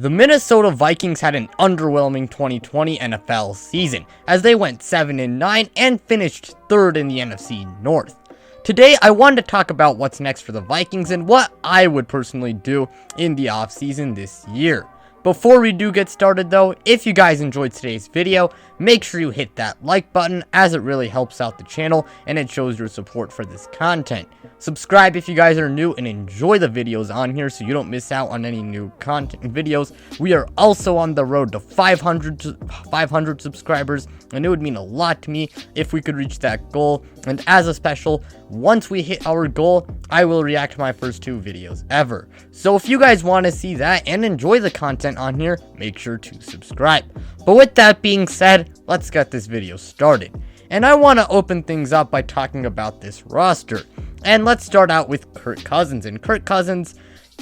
The Minnesota Vikings had an underwhelming 2020 NFL season, as they went 7-9 and finished 3rd in the NFC North. Today, I wanted to talk about what's next for the Vikings and what I would personally do in the offseason this year. Before we do get started though, if you guys enjoyed today's video, make sure you hit that like button as it really helps out the channel and it shows your support for this content. Subscribe if you guys are new and enjoy the videos on here so you don't miss out on any new content and videos. We are also on the road to 500 subscribers, and it would mean a lot to me if we could reach that goal. And as a special, once we hit our goal, I will react to my first 2 videos ever. So if you guys want to see that and enjoy the content on here, make sure to subscribe. But with that being said, let's get this video started. And I want to open things up by talking about this roster. And let's start out with Kirk Cousins. And Kirk Cousins,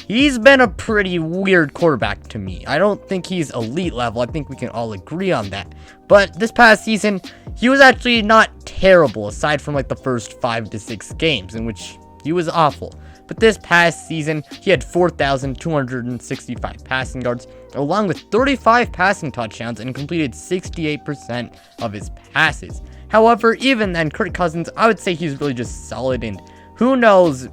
he's been a pretty weird quarterback to me. I don't think he's elite level. I think we can all agree on that. But this past season, he was actually not terrible, aside from like the first 5 to 6 games in which he was awful. But this past season, he had 4,265 passing yards, along with 35 passing touchdowns, and completed 68% of his passes. However, even then, Kirk Cousins, I would say he's really just solid, and who knows,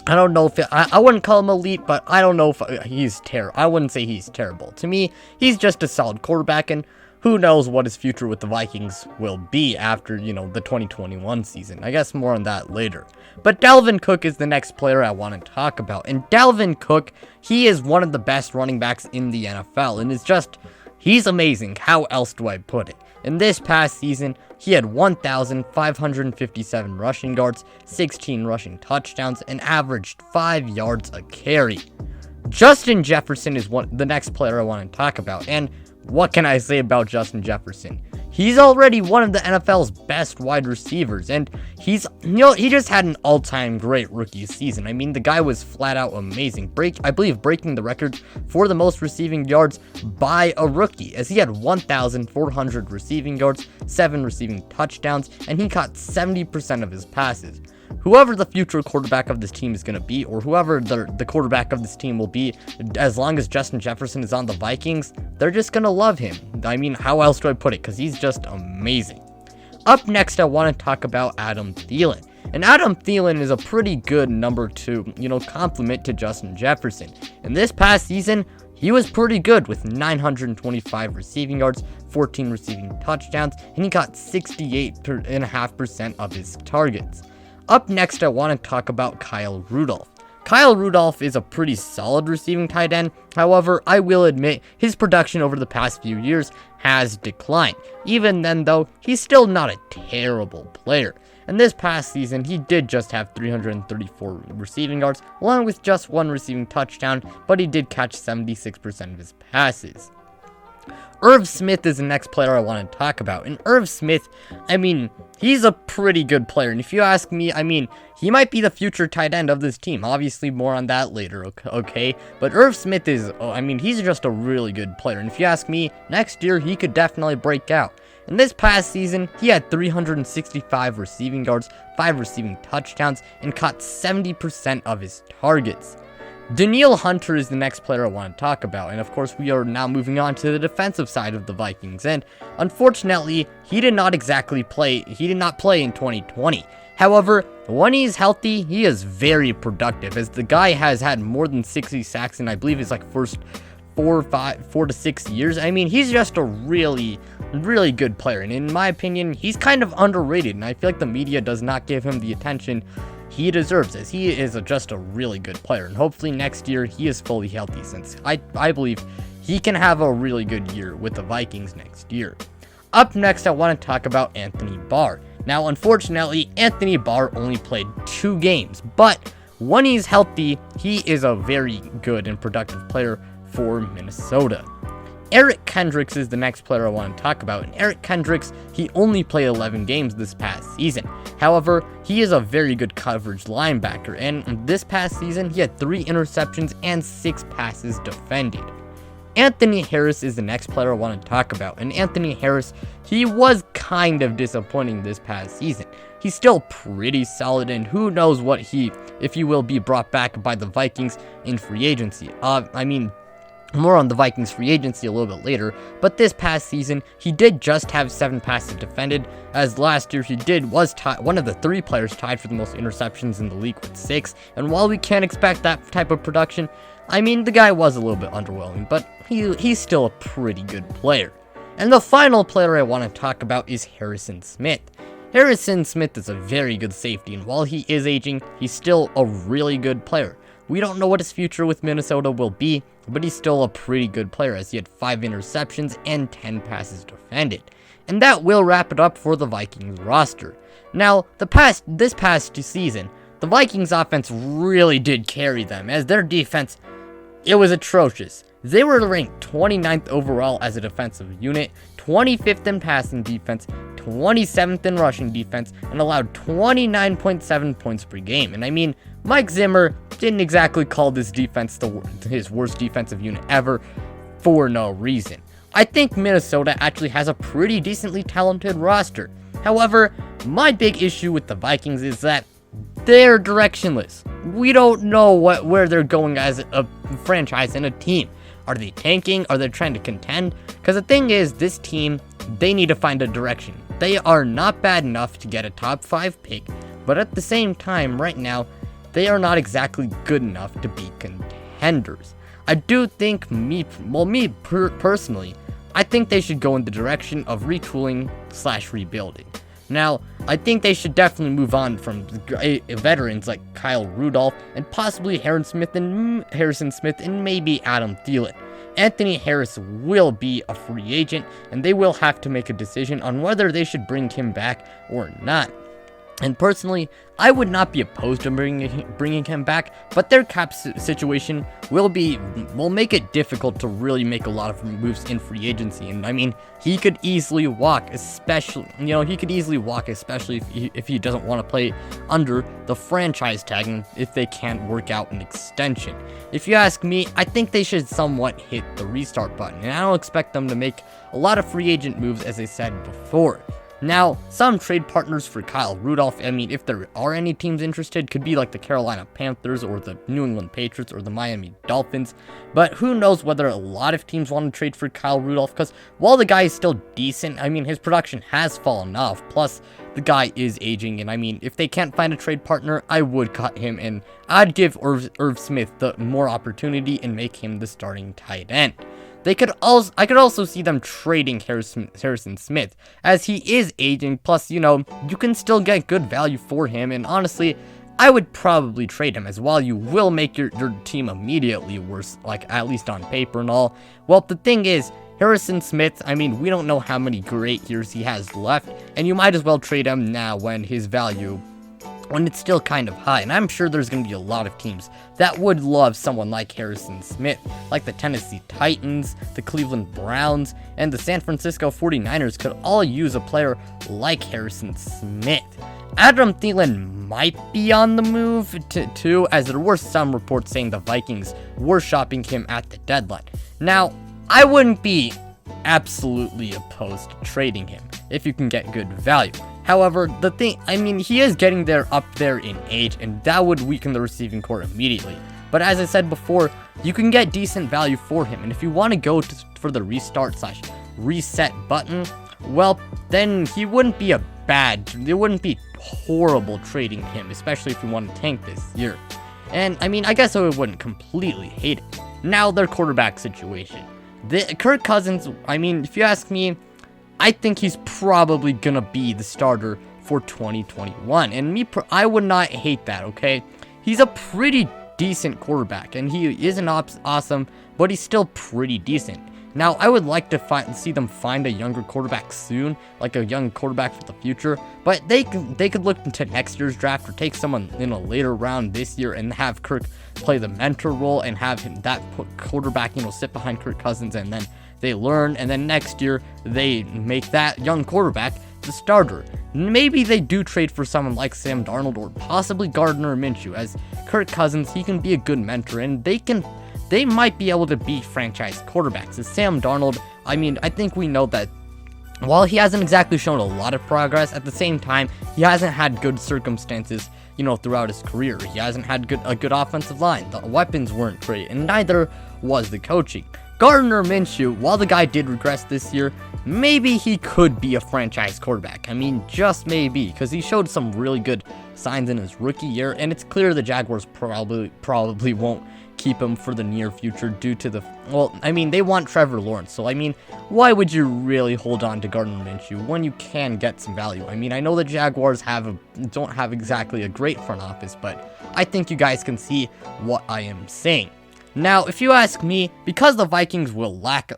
I don't know if I wouldn't call him elite, but I don't know if he's terrible. I wouldn't say he's terrible. To me, he's just a solid quarterback, and who knows what his future with the Vikings will be after, the 2021 season. I guess more on that later. But Dalvin Cook is the next player I want to talk about. And Dalvin Cook, he is one of the best running backs in the NFL, and he's amazing. How else do I put it? In this past season, he had 1,557 rushing yards, 16 rushing touchdowns, and averaged 5 yards a carry. Justin Jefferson is the next player I want to talk about, and what can I say about Justin Jefferson? He's already one of the NFL's best wide receivers, and he just had an all-time great rookie season. I mean, the guy was flat out amazing. I believe breaking the record for the most receiving yards by a rookie, as he had 1,400 receiving yards, 7 receiving touchdowns, and he caught 70% of his passes. Whoever the future quarterback of this team is going to be, or whoever the quarterback of this team will be, as long as Justin Jefferson is on the Vikings, they're just going to love him. I mean, how else do I put it? Because he's just amazing. Up next, I want to talk about Adam Thielen. And Adam Thielen is a pretty good number 2, complement to Justin Jefferson. In this past season, he was pretty good with 925 receiving yards, 14 receiving touchdowns, and he got 68.5% of his targets. Up next, I want to talk about Kyle Rudolph. Kyle Rudolph is a pretty solid receiving tight end. However, I will admit his production over the past few years has declined. Even then though, he's still not a terrible player. And this past season, he did just have 334 receiving yards, along with just 1 receiving touchdown, but he did catch 76% of his passes. Irv Smith is the next player I want to talk about. And Irv Smith, I mean, he's a pretty good player. And if you ask me, I mean, he might be the future tight end of this team. Obviously, more on that later, okay? But Irv Smith he's just a really good player. And if you ask me, next year, he could definitely break out. In this past season, he had 365 receiving yards, 5 receiving touchdowns, and caught 70% of his targets. Danielle Hunter is the next player I want to talk about, and of course we are now moving on to the defensive side of the Vikings, and unfortunately, he did not play in 2020. However, when he's healthy, he is very productive, as the guy has had more than 60 sacks in, I believe, his first 4 to 6 years. I mean, he's just a really good player, and in my opinion, he's kind of underrated, and I feel like the media does not give him the attention he deserves, as he is just a really good player, and hopefully next year he is fully healthy, since I believe he can have a really good year with the Vikings next year. Up next, I want to talk about Anthony Barr. Now, unfortunately, Anthony Barr only played 2 games, but when he's healthy, he is a very good and productive player for Minnesota. Eric Kendricks is the next player I want to talk about, and Eric Kendricks, he only played 11 games this past season. However, he is a very good coverage linebacker, and this past season, he had 3 interceptions and 6 passes defended. Anthony Harris is the next player I want to talk about, and Anthony Harris, he was kind of disappointing this past season. He's still pretty solid, and who knows if he will be brought back by the Vikings in free agency. More on the Vikings free agency a little bit later, but this past season, he did just have 7 passes defended, as last year he was one of the 3 players tied for the most interceptions in the league with 6, and while we can't expect that type of production, I mean, the guy was a little bit underwhelming, but he's still a pretty good player. And the final player I want to talk about is Harrison Smith. Harrison Smith is a very good safety, and while he is aging, he's still a really good player. We don't know what his future with Minnesota will be, but he's still a pretty good player as he had 5 interceptions and 10 passes defended. And that will wrap it up for the Vikings roster. Now, this past season, the Vikings offense really did carry them, as their defense, it was atrocious. They were ranked 29th overall as a defensive unit, 25th in passing defense, 27th in rushing defense, and allowed 29.7 points per game. And I mean, Mike Zimmer didn't exactly call this defense his worst defensive unit ever for no reason. I think Minnesota actually has a pretty decently talented roster. However, my big issue with the Vikings is that they're directionless. We don't know where they're going as a franchise and a team. Are they tanking? Are they trying to contend? Because the thing is, this team, they need to find a direction. They are not bad enough to get a top 5 pick, but at the same time, right now, they are not exactly good enough to be contenders. I do think personally, I think they should go in the direction of retooling / rebuilding. Now, I think they should definitely move on from veterans like Kyle Rudolph and possibly Harrison Smith and maybe Adam Thielen. Anthony Harris will be a free agent, and they will have to make a decision on whether they should bring him back or not. And personally, I would not be opposed to bringing him back, but their cap situation will make it difficult to really make a lot of moves in free agency. And I mean, he could easily walk, especially if he doesn't want to play under the franchise tag and if they can't work out an extension. If you ask me, I think they should somewhat hit the restart button, and I don't expect them to make a lot of free agent moves, as I said before. Now, some trade partners for Kyle Rudolph, I mean, if there are any teams interested, could be like the Carolina Panthers or the New England Patriots or the Miami Dolphins, but who knows whether a lot of teams want to trade for Kyle Rudolph, because while the guy is still decent, I mean, his production has fallen off, plus the guy is aging, and I mean, if they can't find a trade partner, I would cut him, and I'd give Irv Smith the more opportunity and make him the starting tight end. I could also see them trading Harrison Smith, as he is aging, plus, you can still get good value for him, and honestly, I would probably trade him, as while you will make your team immediately worse, like, at least on paper and all, well, the thing is, Harrison Smith, I mean, we don't know how many great years he has left, and you might as well trade him now when it's still kind of high, and I'm sure there's going to be a lot of teams that would love someone like Harrison Smith, like the Tennessee Titans, the Cleveland Browns, and the San Francisco 49ers could all use a player like Harrison Smith. Adam Thielen might be on the move too, as there were some reports saying the Vikings were shopping him at the deadline. Now, I wouldn't be absolutely opposed to trading him if you can get good value. However, he is getting up there in age, and that would weaken the receiving core immediately. But as I said before, you can get decent value for him, and if you want to go for the restart / reset button, well, then it wouldn't be horrible trading him, especially if you want to tank this year. And I mean, I guess I wouldn't completely hate it. Now, their quarterback situation. Kirk Cousins, I mean, if you ask me, I think he's probably gonna be the starter for 2021, and I would not hate that, okay? He's a pretty decent quarterback, and he isn't awesome, but he's still pretty decent. Now, I would like to see them find a younger quarterback soon, like a young quarterback for the future, but they could look into next year's draft or take someone in a later round this year and have Kirk play the mentor role and have that quarterback, sit behind Kirk Cousins, and then they learn, and then next year they make that young quarterback the starter. Maybe they do trade for someone like Sam Darnold or possibly Gardner Minshew, as Kirk Cousins, he can be a good mentor, and they might be able to be franchise quarterbacks. As Sam Darnold, I mean, I think we know that while he hasn't exactly shown a lot of progress, at the same time, he hasn't had good circumstances, throughout his career. He hasn't had a good offensive line. The weapons weren't great, and neither was the coaching. Gardner Minshew, while the guy did regress this year, maybe he could be a franchise quarterback. I mean, just maybe, because he showed some really good signs in his rookie year, and it's clear the Jaguars probably won't keep him for the near future due to the, well, I mean, they want Trevor Lawrence, so I mean, why would you really hold on to Gardner Minshew when you can get some value? I mean, I know the Jaguars don't have exactly a great front office, but I think you guys can see what I am saying. Now, if you ask me, because the Vikings will lack,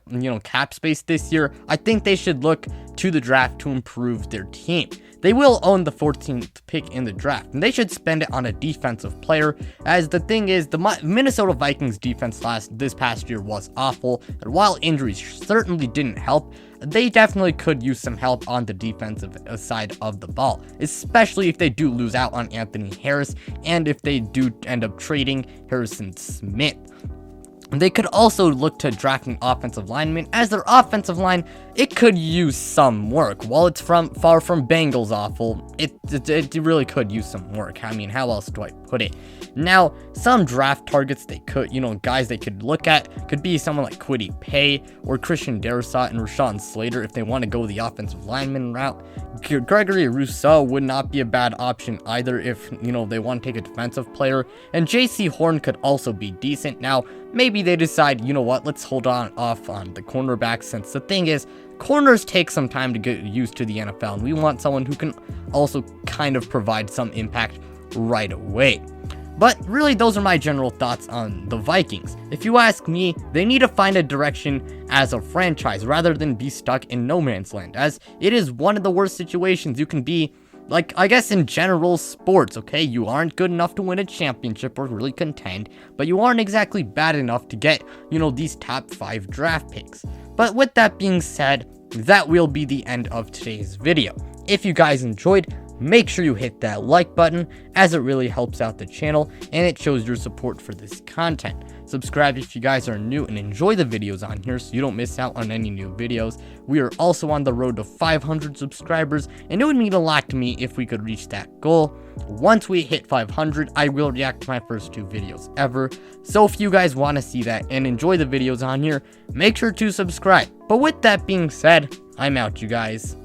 cap space this year, I think they should look to the draft to improve their team. They will own the 14th pick in the draft, and they should spend it on a defensive player, as the thing is, the Minnesota Vikings defense this past year was awful, and while injuries certainly didn't help, they definitely could use some help on the defensive side of the ball, especially if they do lose out on Anthony Harris, and if they do end up trading Harrison Smith. They could also look to drafting offensive linemen, as their offensive line, it could use some work. While it's far from Bengals awful, it really could use some work. I mean, how else do I put it? Now, some draft targets they could, guys they could look at could be someone like Kwity Paye or Christian Darrisaw and Rashawn Slater if they want to go the offensive lineman route. Gregory Rousseau would not be a bad option either if, they want to take a defensive player. And J.C. Horn could also be decent. Now, maybe they decide, let's hold off on the cornerback, since the thing is, corners take some time to get used to the NFL, and we want someone who can also kind of provide some impact right away. But really, those are my general thoughts on the Vikings. If you ask me, they need to find a direction as a franchise rather than be stuck in no man's land, as it is one of the worst situations you can be. Like, I guess in general sports, okay, you aren't good enough to win a championship or really contend, but you aren't exactly bad enough to get, these top 5 draft picks. But with that being said, that will be the end of today's video. If you guys enjoyed, make sure you hit that like button, as it really helps out the channel and it shows your support for this content. Subscribe if you guys are new and enjoy the videos on here so you don't miss out on any new videos. We are also on the road to 500 subscribers, and it would mean a lot to me if we could reach that goal. Once we hit 500, I will react to my first 2 videos ever. So if you guys want to see that and enjoy the videos on here, make sure to subscribe. But with that being said, I'm out, you guys.